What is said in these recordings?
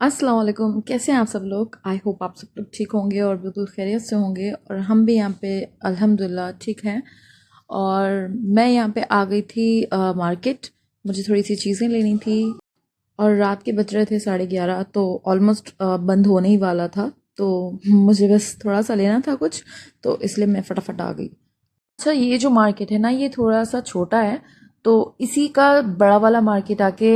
अस्सलाम वालेकुम। कैसे हैं आप सब लोग? आई होप आप सब लोग ठीक होंगे और बिल्कुल खैरियत से होंगे। और हम भी यहाँ पे अल्हम्दुलिल्लाह ठीक हैं। और मैं यहाँ पे आ गई थी मार्केट। मुझे थोड़ी सी चीज़ें लेनी थी और रात के बज रहे थे 11:30, तो ऑलमोस्ट बंद होने ही वाला था। तो मुझे बस थोड़ा सा लेना था कुछ, तो इसलिए मैं फटाफट आ गई। अच्छा, ये जो मार्केट है ना, ये थोड़ा सा छोटा है। तो इसी का बड़ा वाला मार्केट आके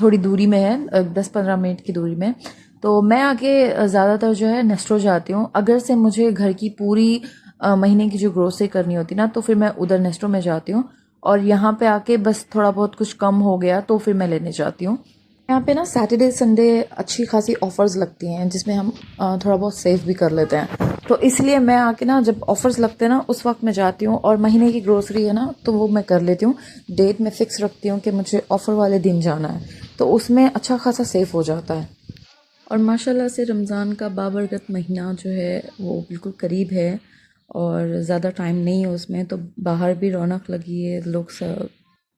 थोड़ी दूरी में है, 10-15 मिनट की दूरी में। तो मैं आके ज़्यादातर जो है नेस्टो जाती हूँ। अगर से मुझे घर की पूरी महीने की जो ग्रोसरी करनी होती ना, तो फिर मैं उधर नेस्टो में जाती हूँ। और यहाँ पे आके बस थोड़ा बहुत कुछ कम हो गया तो फिर मैं लेने जाती हूँ। यहाँ पे ना सैटरडे संडे अच्छी खासी ऑफर्स लगती हैं, जिसमें हम थोड़ा बहुत सेव भी कर लेते हैं। तो इसलिए मैं आके ना, जब ऑफर्स लगते हैं ना, उस वक्त मैं जाती हूँ। और महीने की ग्रोसरी है ना, तो वो मैं कर लेती हूँ। डेट मैं फिक्स रखती हूँ कि मुझे ऑफर वाले दिन जाना है, तो उसमें अच्छा खासा सेव हो जाता है। और माशाल्लाह से रमज़ान का बाबरकत महीना जो है वो बिल्कुल करीब है। और ज़्यादा टाइम नहीं है उसमें, तो बाहर भी रौनक लगी है। लोग सब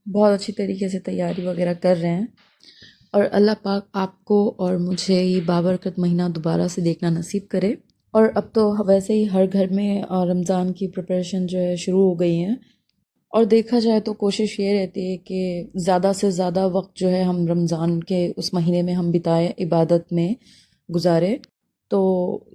बहुत अच्छी तरीके से तैयारी वगैरह कर रहे हैं। और अल्लाह पाक आपको और मुझे ये बाबरकत महीना दोबारा से देखना नसीब करे। और अब तो वैसे ही हर घर में रमज़ान की प्रिपरेशन जो है शुरू हो गई है। और देखा जाए तो कोशिश ये रहती है कि ज़्यादा से ज़्यादा वक्त जो है हम रमज़ान के उस महीने में हम बिताएं, इबादत में गुजारे। तो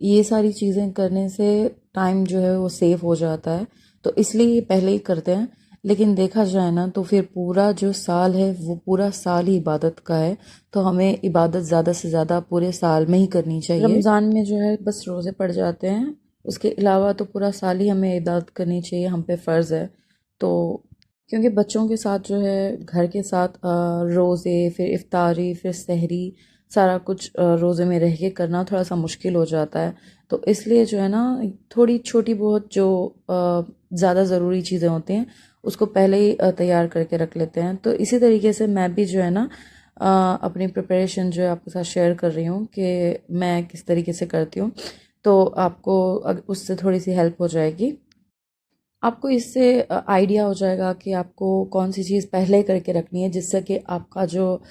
ये सारी चीज़ें करने से टाइम जो है वो सेव हो जाता है। तो इसलिए ये पहले ही करते हैं। लेकिन देखा जाए ना, तो फिर पूरा जो साल है वो पूरा साल ही इबादत का है। तो हमें इबादत ज़्यादा से ज़्यादा पूरे साल में ही करनी चाहिए। रमज़ान में जो है बस रोज़े पड़ जाते हैं, उसके अलावा तो पूरा साल ही हमें इबादत करनी चाहिए, हम पे फ़र्ज़ है। तो क्योंकि बच्चों के साथ जो है, घर के साथ रोज़े, फिर इफ्तारी, फिर सहरी, सारा कुछ रोज़े में रह के करना थोड़ा सा मुश्किल हो जाता है। तो इसलिए जो है ना, थोड़ी छोटी बहुत जो ज़्यादा ज़रूरी चीज़ें होती हैं, उसको पहले ही तैयार करके रख लेते हैं। तो इसी तरीके से मैं भी जो है ना, अपनी प्रिपरेशन जो है आपके साथ शेयर कर रही हूँ कि मैं किस तरीके से करती हूँ। तो आपको उससे थोड़ी सी हेल्प हो जाएगी। आपको इससे आइडिया हो जाएगा कि आपको कौन सी चीज़ पहले करके रखनी है, जिससे कि आपका जो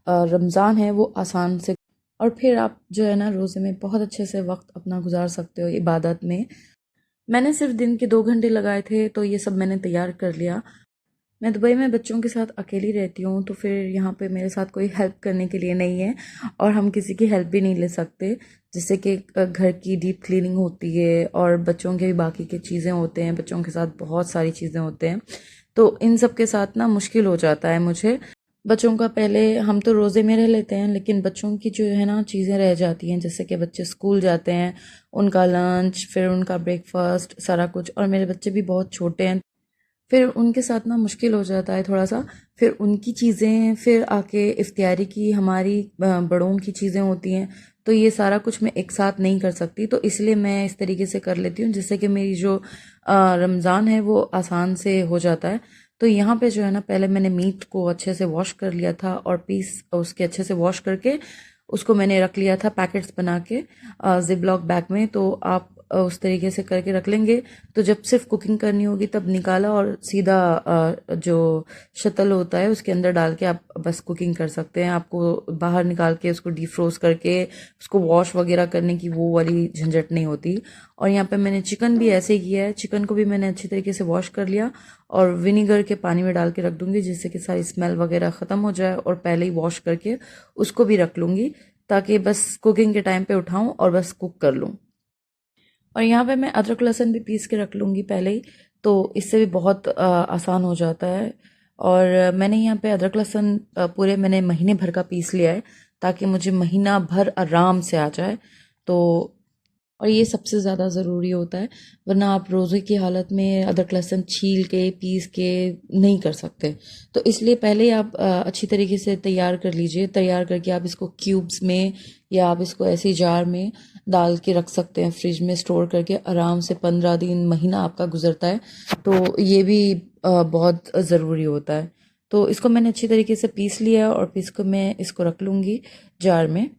रमज़ान है वो आसान से। और फिर आप जो है ना, रोज़े में बहुत अच्छे से वक्त अपना गुजार सकते हो इबादत में। मैंने सिर्फ दिन के 2 घंटे लगाए थे, तो ये सब मैंने तैयार कर लिया। मैं दुबई में बच्चों के साथ अकेली रहती हूँ, तो फिर यहाँ पे मेरे साथ कोई हेल्प करने के लिए नहीं है। और हम किसी की हेल्प भी नहीं ले सकते, जिससे कि घर की डीप क्लीनिंग होती है और बच्चों के भी बाकी के चीज़ें होते हैं। बच्चों के साथ बहुत सारी चीज़ें होते हैं, तो इन सब के साथ ना मुश्किल हो जाता है मुझे। बच्चों का पहले हम तो रोज़े में रह लेते हैं, लेकिन बच्चों की जो है ना चीज़ें रह जाती हैं, जैसे कि बच्चे स्कूल जाते हैं, उनका लंच, फिर उनका ब्रेकफास्ट, सारा कुछ। और मेरे बच्चे भी बहुत छोटे हैं, फिर उनके साथ ना मुश्किल हो जाता है थोड़ा सा। फिर उनकी चीज़ें, फिर आके इफ्तियारी की हमारी बड़ों की चीज़ें होती हैं। तो ये सारा कुछ मैं एक साथ नहीं कर सकती, तो इसलिए मैं इस तरीके से कर लेती हूँ, जिससे कि मेरी जो रमज़ान है वो आसान से हो जाता है। तो यहाँ पे जो है ना, पहले मैंने मीट को अच्छे से वॉश कर लिया था और पीस उसके अच्छे से वॉश करके उसको मैंने रख लिया था पैकेट्स बना के जिप लॉक बैग में। तो आप उस तरीके से करके रख लेंगे, तो जब सिर्फ कुकिंग करनी होगी तब निकाला और सीधा जो शतल होता है उसके अंदर डाल के आप बस कुकिंग कर सकते हैं। आपको बाहर निकाल के उसको डीफ्रोस्ट करके उसको वॉश वगैरह करने की वो वाली झंझट नहीं होती। और यहाँ पे मैंने चिकन भी ऐसे ही किया है। चिकन को भी मैंने अच्छी तरीके से वॉश कर लिया और विनीगर के पानी में डाल के रख दूंगी, जिससे कि सारी स्मेल वगैरह ख़त्म हो जाए। और पहले ही वॉश करके उसको भी रख लूँगी, ताकि बस कुकिंग के टाइम पे उठाऊं और बस कुक कर लूँ। और यहाँ पे मैं अदरक लहसुन भी पीस के रख लूँगी पहले ही, तो इससे भी बहुत आसान हो जाता है। और मैंने यहाँ पे अदरक लहसुन पूरे मैंने महीने भर का पीस लिया है, ताकि मुझे महीना भर आराम से आ जाए। तो और ये सबसे ज़्यादा ज़रूरी होता है, वरना आप रोज़े की हालत में अदरक लहसुन छील के पीस के नहीं कर सकते। तो इसलिए पहले ही आप अच्छी तरीके से तैयार कर लीजिए। तैयार करके आप इसको क्यूब्स में या आप इसको ऐसे जार में डाल के रख सकते हैं, फ्रिज में स्टोर करके आराम से 15 दिन, महीना आपका गुजरता है। तो ये भी बहुत ज़रूरी होता है। तो इसको मैंने अच्छी तरीके से पीस लिया और पीस को मैं इसको रख लूँगी जार में।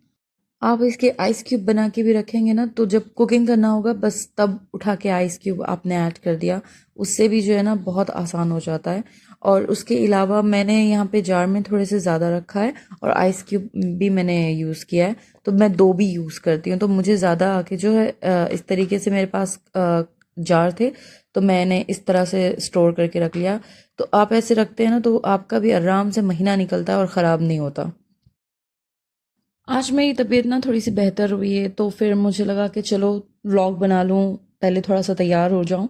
आप इसके आइस क्यूब बना के भी रखेंगे ना, तो जब कुकिंग करना होगा बस तब उठा के आइस क्यूब आपने ऐड कर दिया, उससे भी जो है ना बहुत आसान हो जाता है। और उसके अलावा मैंने यहाँ पे जार में थोड़े से ज़्यादा रखा है और आइस क्यूब भी मैंने यूज़ किया है, तो मैं दो भी यूज़ करती हूँ। तो मुझे ज़्यादा आके जो है इस तरीके से मेरे पास जार थे, तो मैंने इस तरह से स्टोर करके रख लिया। तो आप ऐसे रखते हैं ना तो आपका भी आराम से महीना निकलता है और ख़राब नहीं होता। आज मेरी तबीयत ना थोड़ी सी बेहतर हुई है, तो फिर मुझे लगा कि चलो व्लॉग बना लूँ, पहले थोड़ा सा तैयार हो जाऊँ,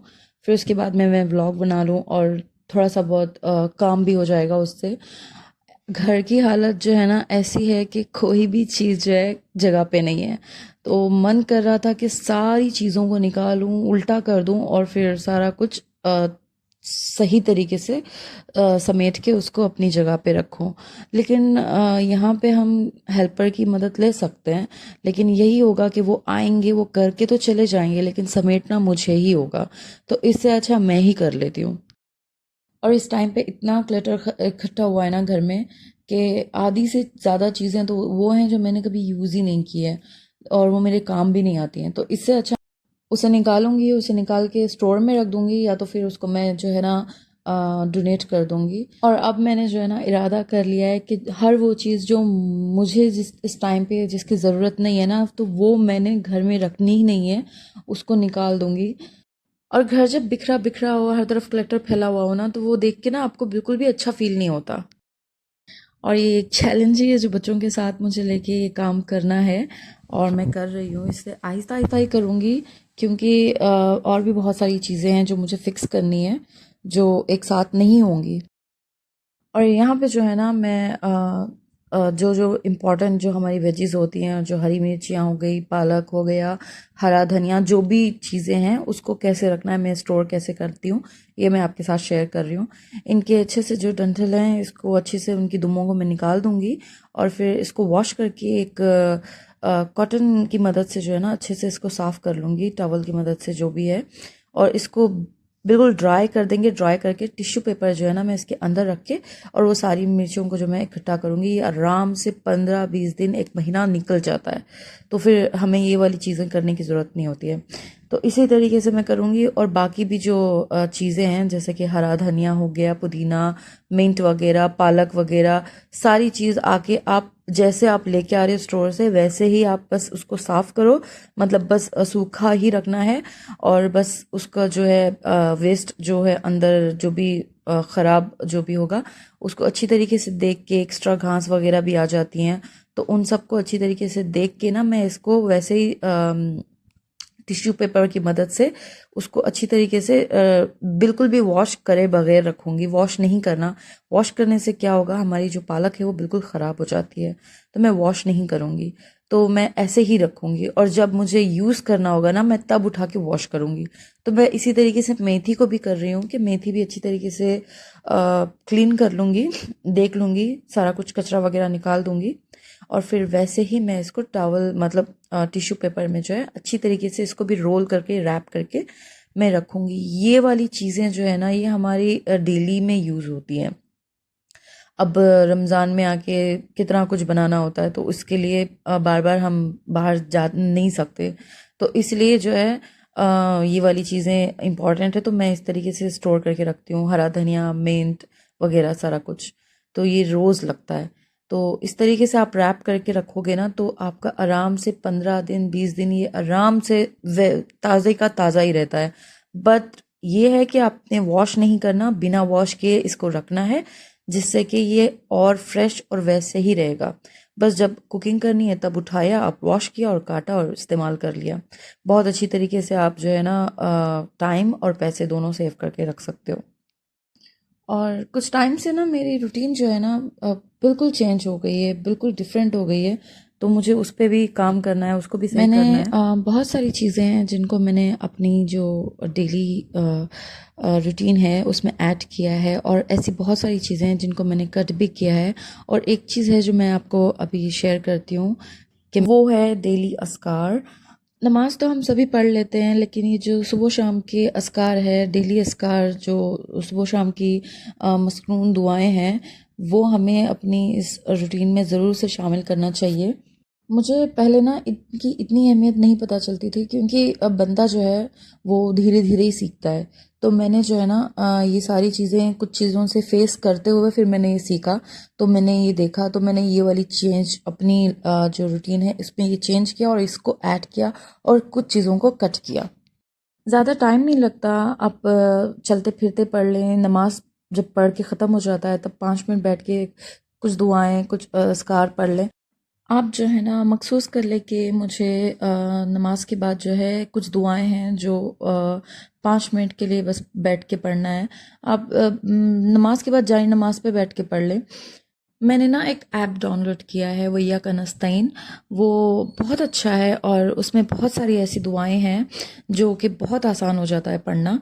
फिर उसके बाद मैं व्लॉग बना लूँ और थोड़ा सा बहुत काम भी हो जाएगा उससे। घर की हालत जो है ना ऐसी है कि कोई भी चीज़ जो है जगह पे नहीं है, तो मन कर रहा था कि सारी चीज़ों को निकालूं, उल्टा कर दूं और फिर सारा कुछ सही तरीके से समेट के उसको अपनी जगह पे रखूं। लेकिन यहाँ पे हम हेल्पर की मदद ले सकते हैं, लेकिन यही होगा कि वो आएंगे, वो करके तो चले जाएंगे, लेकिन समेटना मुझे ही होगा। तो इससे अच्छा मैं ही कर लेती हूँ। और इस टाइम पे इतना क्लटर इकट्ठा हुआ है ना घर में कि आधी से ज़्यादा चीज़ें तो वो हैं जो मैंने कभी यूज़ ही नहीं की है और वो मेरे काम भी नहीं आती हैं। तो इससे अच्छा उसे निकालूंगी, उसे निकाल के स्टोर में रख दूंगी, या तो फिर उसको मैं जो है ना डोनेट कर दूंगी। और अब मैंने जो है ना इरादा कर लिया है कि हर वो चीज़ जो मुझे जिस इस टाइम पे जिसकी ज़रूरत नहीं है ना, तो वो मैंने घर में रखनी ही नहीं है, उसको निकाल दूंगी। और घर जब बिखरा बिखरा हो, हर तरफ क्लटर फैला हुआ हो ना, तो वो देख के ना आपको बिल्कुल भी अच्छा फील नहीं होता। और ये एक चैलेंज ही है जो बच्चों के साथ मुझे लेके ये काम करना है, और मैं कर रही हूँ। इससे आहिस्ता आहिस्ता ही करूँगी, क्योंकि और भी बहुत सारी चीज़ें हैं जो मुझे फिक्स करनी है, जो एक साथ नहीं होंगी। और यहाँ पे जो है ना मैं जो जो इम्पोर्टेंट जो हमारी वेजीज होती हैं, जो हरी मिर्चियाँ हो गई, पालक हो गया, हरा धनिया, जो भी चीज़ें हैं उसको कैसे रखना है, मैं स्टोर कैसे करती हूँ, ये मैं आपके साथ शेयर कर रही हूँ। इनके अच्छे से जो डंठल हैं, इसको अच्छे से उनकी दुमों को मैं निकाल दूँगी और फिर इसको वॉश करके एक कॉटन की मदद से जो है ना अच्छे से इसको साफ़ कर लूँगी, टॉवल की मदद से जो भी है। और इसको बिल्कुल ड्राई कर देंगे। ड्राई करके टिश्यू पेपर जो है ना मैं इसके अंदर रख के और वो सारी मिर्चियों को जो मैं इकट्ठा करूँगी, ये आराम से 15-20 दिन, एक महीना निकल जाता है। तो फिर हमें ये वाली चीज़ें करने की ज़रूरत नहीं होती है। तो इसी तरीके से मैं करूँगी। और बाकी भी जो चीज़ें हैं, जैसे कि हरा धनिया हो गया, पुदीना, मिंट वगैरह, पालक वगैरह, सारी चीज़ आके आप जैसे आप लेके आ रहे हो स्टोर से, वैसे ही आप बस उसको साफ़ करो, मतलब बस सूखा ही रखना है। और बस उसका जो है वेस्ट जो है अंदर जो भी ख़राब जो भी होगा, उसको अच्छी तरीके से देख के, एक्स्ट्रा घास वगैरह भी आ जाती हैं, तो उन सबको अच्छी तरीके से देख के ना मैं इसको वैसे ही टिश्यू पेपर की मदद से उसको अच्छी तरीके से बिल्कुल भी वॉश करे बगैर रखूंगी। वॉश नहीं करना, वॉश करने से क्या होगा, हमारी जो पालक है वो बिल्कुल ख़राब हो जाती है, तो मैं वॉश नहीं करूंगी। तो मैं ऐसे ही रखूंगी और जब मुझे यूज़ करना होगा ना, मैं तब उठा के वॉश करूंगी। तो मैं इसी तरीके से मेथी को भी कर रही हूँ कि मेथी भी अच्छी तरीके से क्लीन कर लूँगी, देख लूँगी, सारा कुछ कचरा वगैरह निकाल दूँगी और फिर वैसे ही मैं इसको टॉवल मतलब टिश्यू पेपर में जो है अच्छी तरीके से इसको भी रोल करके, रैप करके मैं रखूँगी। ये वाली चीज़ें जो है ना, ये हमारी डेली में यूज़ होती हैं। अब रमज़ान में आके कितना कुछ बनाना होता है, तो उसके लिए बार बार हम बाहर जा नहीं सकते, तो इसलिए जो है ये वाली चीज़ें इम्पॉर्टेंट है, तो मैं इस तरीके से स्टोर करके रखती हूँ। हरा धनिया, मिंट वगैरह सारा कुछ, तो ये रोज़ लगता है। तो इस तरीके से आप रैप करके रखोगे ना, तो आपका आराम से 15 दिन 20 दिन ये आराम से ताज़े का ताज़ा ही रहता है। बट ये है कि आपने वॉश नहीं करना, बिना वॉश किए इसको रखना है, जिससे कि ये और फ्रेश और वैसे ही रहेगा। बस जब कुकिंग करनी है तब उठाया, आप वॉश किया और काटा और इस्तेमाल कर लिया। बहुत अच्छी तरीके से आप जो है ना टाइम और पैसे दोनों सेव करके रख सकते हो। और कुछ टाइम से ना मेरी रूटीन जो है ना बिल्कुल चेंज हो गई है, बिल्कुल डिफरेंट हो गई है, तो मुझे उस पे भी काम करना है, उसको भी सही करना है। बहुत सारी चीज़ें हैं जिनको मैंने अपनी जो डेली रूटीन है उसमें ऐड किया है, और ऐसी बहुत सारी चीज़ें हैं जिनको मैंने कट भी किया है। और एक चीज़ है जो मैं आपको अभी शेयर करती हूँ कि वो है डेली अस्कार। नमाज तो हम सभी पढ़ लेते हैं, लेकिन ये जो सुबह शाम के अस्कार है, डेली अस्कार, जो सुबह शाम की मसनून दुआएं हैं, वो हमें अपनी इस रूटीन में ज़रूर से शामिल करना चाहिए। मुझे पहले ना इनकी इतनी अहमियत नहीं पता चलती थी, क्योंकि अब बंदा जो है वो धीरे धीरे ही सीखता है। तो मैंने जो है ना ये सारी चीज़ें कुछ चीज़ों से फेस करते हुए फिर मैंने ये सीखा। तो मैंने ये देखा, तो मैंने ये वाली चेंज अपनी जो रूटीन है इसमें ये चेंज किया और इसको ऐड किया और कुछ चीज़ों को कट किया। ज़्यादा टाइम नहीं लगता, आप चलते फिरते पढ़ लें। नमाज जब पढ़ के ख़त्म हो जाता है तब 5 मिनट बैठ के कुछ दुआएं, कुछ अस्कार पढ़ लें। आप जो है ना मखसूस कर ले कि मुझे नमाज के बाद जो है कुछ दुआएं हैं जो 5 मिनट के लिए बस बैठ के पढ़ना है। आप नमाज के बाद जाए नमाज पे बैठ के पढ़ लें। मैंने ना एक ऐप डाउनलोड किया है, वो या का नस्ताइन। वो बहुत अच्छा है और उसमें बहुत सारी ऐसी दुआएं हैं जो कि बहुत आसान हो जाता है पढ़ना,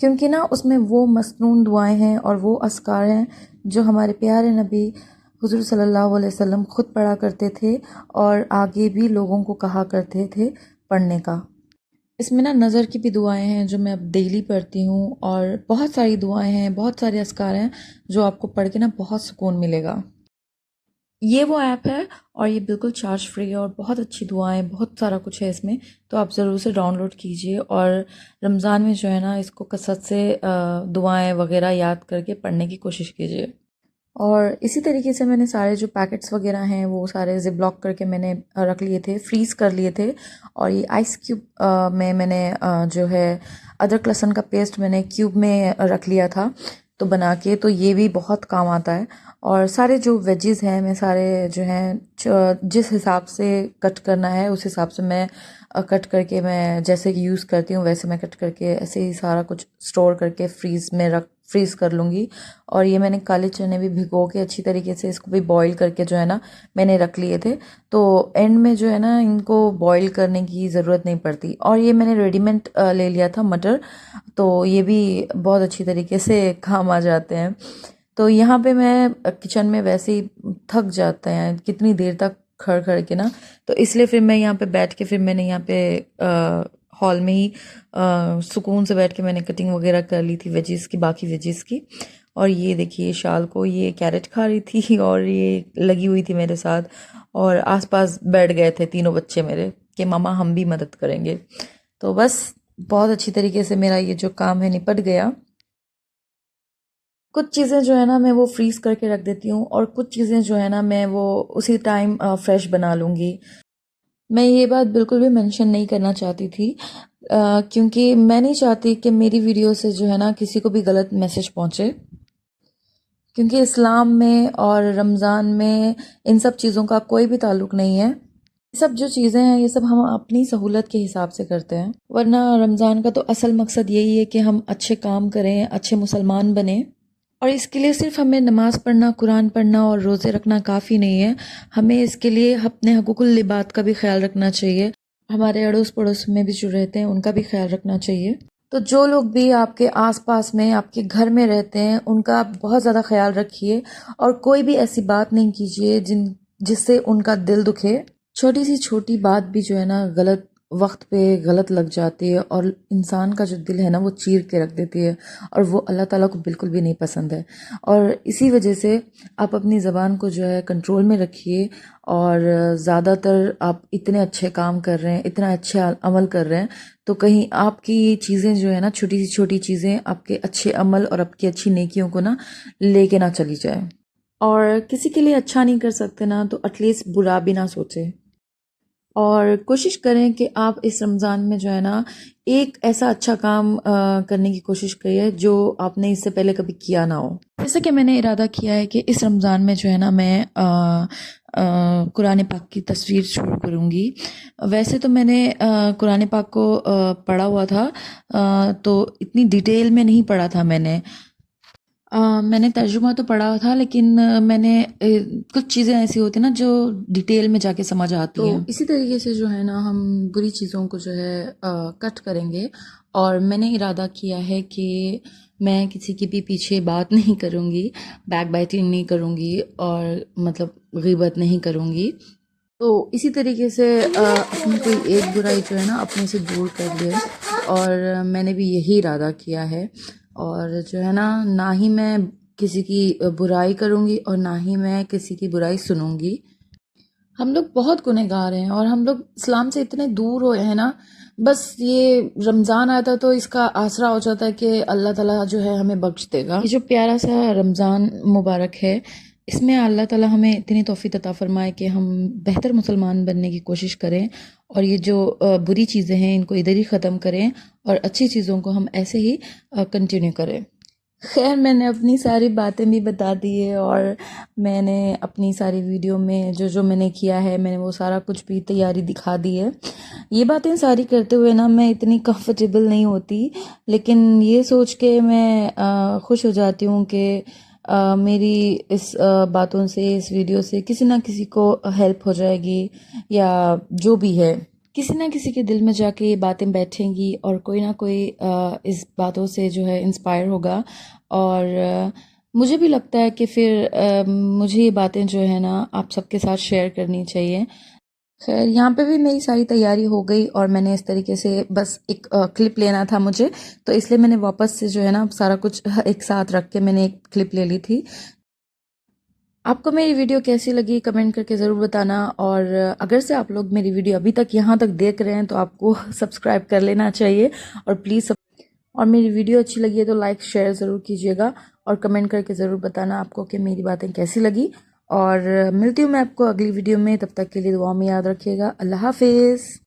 क्योंकि ना उसमें वो मसनून दुआएं हैं और वो अस्कार हैं जो हमारे प्यारे नबी हुज़ूर सल्लल्लाहु अलैहि वसल्लम खुद पढ़ा करते थे और आगे भी लोगों को कहा करते थे पढ़ने का। इसमें ना नज़र की भी दुआएं हैं जो मैं अब डेली पढ़ती हूँ, और बहुत सारी दुआएं हैं, बहुत सारे अस्कार हैं जो आपको पढ़ के ना बहुत सुकून मिलेगा। ये वो ऐप है और ये बिल्कुल चार्ज फ्री है और बहुत अच्छी दुआएं, बहुत सारा कुछ है इसमें। तो आप ज़रूर से डाउनलोड कीजिए और रमज़ान में जो है ना इसको कसरत से दुआएं वगैरह याद करके पढ़ने की कोशिश कीजिए। और इसी तरीके से मैंने सारे जो पैकेट्स वगैरह हैं वो सारे ज़िप-लॉक करके मैंने रख लिए थे, फ्रीज़ कर लिए थे। और ये आइस क्यूब में मैंने जो है अदरक लहसुन का पेस्ट मैंने क्यूब में रख लिया था तो बना के, तो ये भी बहुत काम आता है। और सारे जो वेजेस हैं मैं सारे जो हैं जिस हिसाब से कट करना है उस हिसाब से मैं कट करके, मैं जैसे कि यूज़ करती हूँ वैसे मैं कट करके ऐसे ही सारा कुछ स्टोर करके फ्रीज़ कर लूँगी। और ये मैंने काले चने भी भिगो के अच्छी तरीके से इसको भी बॉईल करके जो है ना मैंने रख लिए थे, तो एंड में जो है ना इनको बॉईल करने की ज़रूरत नहीं पड़ती। और ये मैंने रेडीमेड ले लिया था मटर, तो ये भी बहुत अच्छी तरीके से काम आ जाते हैं। तो यहाँ पे मैं किचन में वैसे ही थक जाते हैं कितनी देर तक खड़ खड़ के ना, तो इसलिए फिर मैं यहाँ पे बैठ के फिर मैंने यहाँ पे हॉल में ही सुकून से बैठ के मैंने कटिंग वगैरह कर ली थी वेजिस की, बाकी वेजिस की। और ये देखिए शाल को, ये कैरेट खा रही थी और ये लगी हुई थी मेरे साथ, और आसपास बैठ गए थे तीनों बच्चे मेरे कि मामा हम भी मदद करेंगे। तो बस बहुत अच्छी तरीके से मेरा ये जो काम है निपट गया। कुछ चीज़ें जो है ना मैं वो फ्रीज़ करके रख देती हूँ और कुछ चीज़ें जो है ना मैं वो उसी टाइम फ्रेश बना लूँगी। मैं ये बात बिल्कुल भी मेंशन नहीं करना चाहती थी क्योंकि मैं नहीं चाहती कि मेरी वीडियो से जो है ना किसी को भी गलत मैसेज पहुँचे, क्योंकि इस्लाम में और रमज़ान में इन सब चीज़ों का कोई भी ताल्लुक़ नहीं है। ये सब जो चीज़ें हैं ये सब हम अपनी सहूलत के हिसाब से करते हैं, वरना रमज़ान का तो असल मकसद यही है कि हम अच्छे काम करें, अच्छे मुसलमान बने। और इसके लिए सिर्फ हमें नमाज़ पढ़ना, कुरान पढ़ना और रोज़े रखना काफ़ी नहीं है। हमें इसके लिए अपने हकूक़ुल लिबाद का भी ख्याल रखना चाहिए, हमारे अड़ोस पड़ोस में भी जो रहते हैं उनका भी ख्याल रखना चाहिए। तो जो लोग भी आपके आसपास में, आपके घर में रहते हैं, उनका आप बहुत ज़्यादा ख्याल रखिए और कोई भी ऐसी बात नहीं कीजिए जिससे उनका दिल दुखे। छोटी सी छोटी बात भी जो है ना गलत वक्त पे गलत लग जाती है और इंसान का जो दिल है ना वो चीर के रख देती है, और वो अल्लाह ताला को बिल्कुल भी नहीं पसंद है। और इसी वजह से आप अपनी ज़बान को जो है कंट्रोल में रखिए। और ज़्यादातर आप इतने अच्छे काम कर रहे हैं, इतना अच्छा अमल कर रहे हैं, तो कहीं आपकी ये चीज़ें जो है ना छोटी सी छोटी चीज़ें आपके अच्छे अमल और आपकी अच्छी नेकियों को ना लेके ना चली जाए। और किसी के लिए अच्छा नहीं कर सकते ना तो एटलीस्ट बुरा भी ना सोचे। और कोशिश करें कि आप इस रमज़ान में जो है ना एक ऐसा अच्छा काम करने की कोशिश करिए जो आपने इससे पहले कभी किया ना हो। जैसे कि मैंने इरादा किया है कि इस रमज़ान में जो है ना मैं कुरान पाक की तस्वीर शुरू करूँगी। वैसे तो मैंने कुरान पाक को पढ़ा हुआ था, तो इतनी डिटेल में नहीं पढ़ा था मैंने। मैंने तर्जुमा तो पढ़ा था, लेकिन मैंने कुछ चीज़ें ऐसी होती हैं ना जो डिटेल में जाके समझ आती हैं। तो इसी तरीके से जो है ना हम बुरी चीज़ों को जो है कट करेंगे। और मैंने इरादा किया है कि मैं किसी की भी पीछे बात नहीं करूँगी, बैक बाइटिंग नहीं करूँगी और मतलब गीबत नहीं करूँगी। तो इसी तरीके से अपनी कोई एक बुराई जो है ना अपने से दूर कर ले, और मैंने भी यही इरादा किया है। और जो है ना ना ही मैं किसी की बुराई करूँगी और ना ही मैं किसी की बुराई सुनूंगी। हम लोग बहुत गुनहगार हैं और हम लोग इस्लाम से इतने दूर हुए हैं ना, बस ये रमज़ान आता तो इसका आसरा हो जाता है कि अल्लाह ताला जो है हमें बख्श देगा। ये जो प्यारा सा रमज़ान मुबारक है, इसमें अल्लाह ताला हमें इतनी तौफ़ीक़ अता फ़रमाए कि हम बेहतर मुसलमान बनने की कोशिश करें और ये जो बुरी चीज़ें हैं इनको इधर ही ख़त्म करें और अच्छी चीज़ों को हम ऐसे ही कंटिन्यू करें। खैर मैंने अपनी सारी बातें भी बता दी है और मैंने अपनी सारी वीडियो में जो जो मैंने किया है मैंने वो सारा कुछ भी तैयारी दिखा दी है। ये बातें सारी करते हुए ना मैं इतनी कंफर्टेबल नहीं होती, लेकिन ये सोच के मैं खुश हो जाती हूँ कि मेरी इस बातों से, इस वीडियो से किसी ना किसी को हेल्प हो जाएगी या जो भी है, किसी ना किसी के दिल में जाके ये बातें बैठेंगी और कोई ना कोई इस बातों से जो है इंस्पायर होगा। और मुझे भी लगता है कि फिर मुझे ये बातें जो है ना आप सबके साथ शेयर करनी चाहिए। खैर यहाँ पे भी मेरी सारी तैयारी हो गई और मैंने इस तरीके से बस एक क्लिप लेना था मुझे, तो इसलिए मैंने वापस से जो है ना सारा कुछ एक साथ रख के मैंने एक क्लिप ले ली थी। आपको मेरी वीडियो कैसी लगी कमेंट करके ज़रूर बताना, और अगर से आप लोग मेरी वीडियो अभी तक यहाँ तक देख रहे हैं तो आपको सब्सक्राइब कर लेना चाहिए और प्लीज़ और मेरी वीडियो अच्छी लगी है तो लाइक शेयर ज़रूर कीजिएगा और कमेंट करके ज़रूर बताना आपको कि मेरी बातें कैसी लगी। और मिलती हूँ मैं आपको अगली वीडियो में, तब तक के लिए दुआ में याद रखिएगा। अल्लाह हाफिज़।